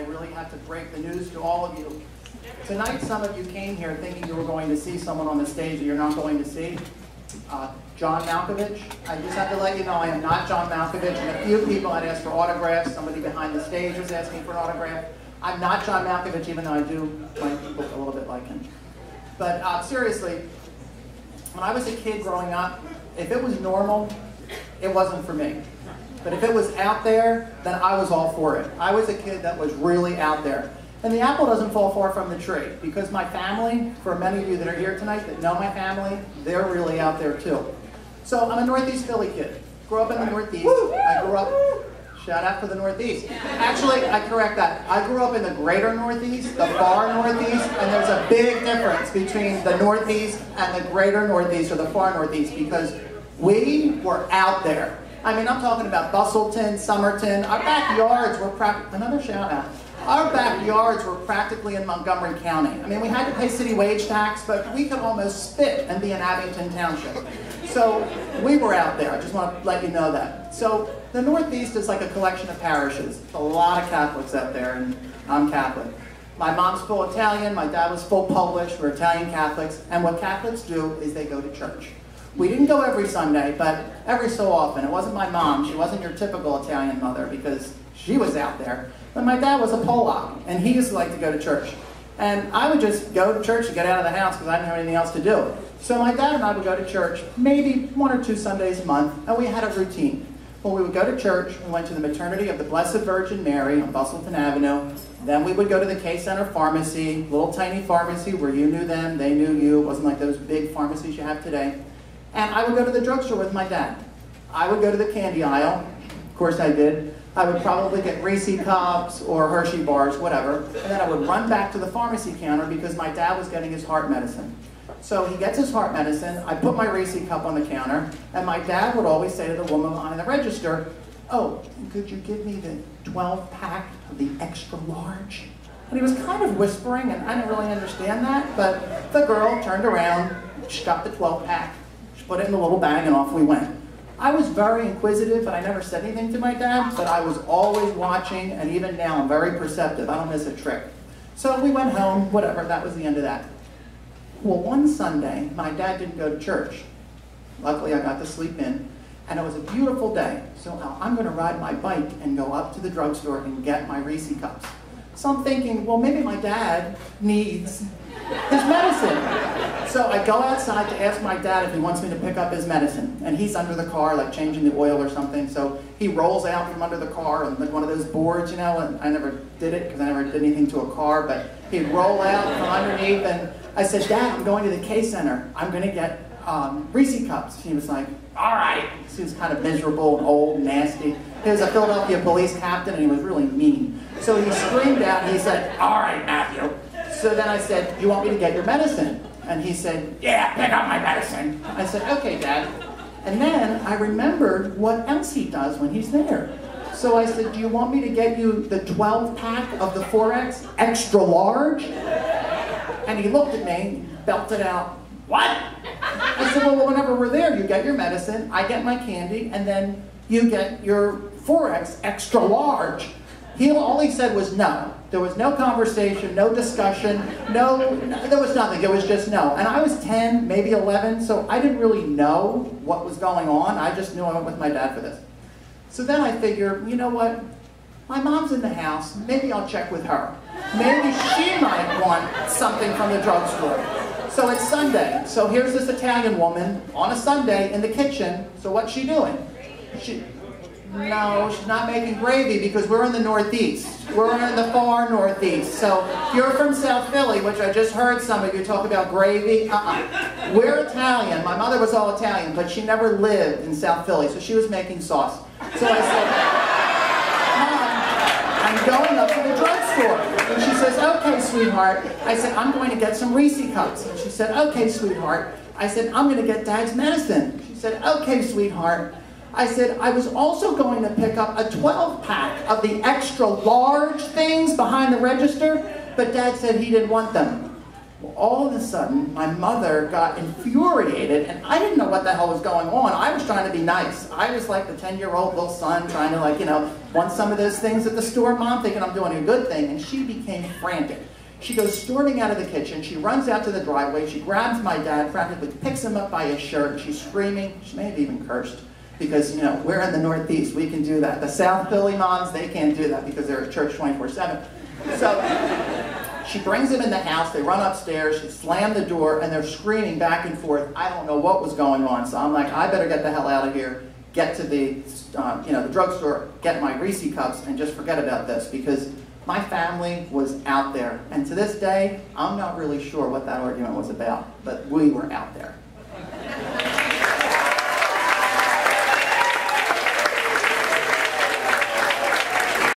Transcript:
I really have to break the news to all of you. Tonight, some of you came here thinking you were going to see someone on the stage that you're not going to see. John Malkovich. I just have to let you know I am not John Malkovich. And a few people had asked for autographs. Somebody behind the stage was asking for an autograph. I'm not John Malkovich, even though I do like people a little bit like him. But seriously, when I was a kid growing up, if it was normal, it wasn't for me. But if it was out there, then I was all for it. I was a kid that was really out there. And the apple doesn't fall far from the tree, because my family, for many of you that are here tonight that know my family, they're really out there too. So I'm a Northeast Philly kid. Grew up in the Northeast. I grew up, shout out to the Northeast. Actually, I correct that. I grew up in the greater Northeast, the far Northeast, and there's a big difference between the Northeast and the greater Northeast or the far Northeast, because we were out there. I mean, I'm talking about Bustleton, Somerton. Our backyards were another shout out. Our backyards were practically in Montgomery County. I mean, we had to pay city wage tax, but we could almost spit and be in Abington Township. So we were out there. I just want to let you know that. So the Northeast is like a collection of parishes. A lot of Catholics out there, and I'm Catholic. My mom's full Italian. My dad was full Polish. We're Italian Catholics. And what Catholics do is they go to church. We didn't go every Sunday, but every so often. It wasn't my mom. She wasn't your typical Italian mother, because she was out there. But my dad was a Polak, and he used to like to go to church. And I would just go to church to get out of the house because I didn't have anything else to do. So my dad and I would go to church maybe 1 or 2 Sundays a month, and we had a routine. Well, we would go to church. We went to the Maternity of the Blessed Virgin Mary on Bustleton Avenue. Then we would go to the K-Center Pharmacy, little tiny pharmacy where you knew them, they knew you. It wasn't like those big pharmacies you have today. And I would go to the drugstore with my dad. I would go to the candy aisle. Of course I did. I would probably get Reese's Cups or Hershey bars, whatever. And then I would run back to the pharmacy counter because my dad was getting his heart medicine. So he gets his heart medicine. I put my Reese's Cup on the counter. And my dad would always say to the woman behind the register, "Oh, could you give me the 12-pack of the extra large?" And he was kind of whispering, and I didn't really understand that. But the girl turned around, she got the 12-pack. She put it in the little bag, and off we went. I was very inquisitive, and I never said anything to my dad, but I was always watching, and even now I'm very perceptive. I don't miss a trick. So we went home, whatever, that was the end of that. Well, one Sunday, my dad didn't go to church. Luckily, I got to sleep in, and it was a beautiful day. So I'm going to ride my bike and go up to the drugstore and get my Reese's Cups. So I'm thinking, well, maybe my dad needs his medicine. So I go outside to ask my dad if he wants me to pick up his medicine. And he's under the car, like changing the oil or something. So he rolls out from under the car on like one of those boards, you know, and I never did it because I never did anything to a car, but he'd roll out from underneath, and I said, "Dad, I'm going to the K-Center. I'm going to get Reese's Cups." He was like, "All right." He was kind of miserable and old and nasty. He was a Philadelphia police captain, and he was really mean. So he screamed out, and he said, "All right, Matthew." So then I said, "You want me to get your medicine?" And he said, "Yeah, pick up my medicine." I said, "Okay, Dad." And then I remembered what else he does when he's there. So I said, "Do you want me to get you the 12-pack of the 4X extra large?" And he looked at me, belted out, "What?" I said, "Well, whenever we're there, you get your medicine, I get my candy, and then you get your 4X extra large." All he said was no. There was no conversation, no discussion, there was nothing. It was just no. And I was 10, maybe 11, so I didn't really know what was going on. I just knew I went with my dad for this. So then I figure, you know what? My mom's in the house. Maybe I'll check with her. Maybe she might want something from the drugstore. So it's Sunday. So here's this Italian woman on a Sunday in the kitchen. So what's she doing? No, she's not making gravy because we're in the Northeast. We're in the far Northeast. So if you're from South Philly, which I just heard some of you talk about gravy, we're Italian. My mother was all Italian, but she never lived in South Philly, so she was making sauce. So I said, "Mom, I'm going up to the drugstore." And she says, "Okay, sweetheart." I said, "I'm going to get some Reese's Cups." And she said, "Okay, sweetheart." I said, "I'm going to get Dad's medicine." She said, "Okay, sweetheart." I said, "I was also going to pick up a 12-pack of the extra large things behind the register, but Dad said he didn't want them." Well, all of a sudden, my mother got infuriated, and I didn't know what the hell was going on. I was trying to be nice. I was like the 10-year-old little son trying to, like, you know, want some of those things at the store, Mom, thinking I'm doing a good thing, and she became frantic. She goes storming out of the kitchen. She runs out to the driveway. She grabs my dad, frantically picks him up by his shirt, and she's screaming. She may have even cursed, because, you know, we're in the Northeast. We can do that. The South Philly moms, they can't do that because they're at church 24/7. So she brings him in the house. They run upstairs. She slammed the door, and they're screaming back and forth. I don't know what was going on, so I'm like, I better get the hell out of here, get to the, you know, the drugstore, get my Reese cups, and just forget about this, because my family was out there. And to this day, I'm not really sure what that argument was about, but we were out there.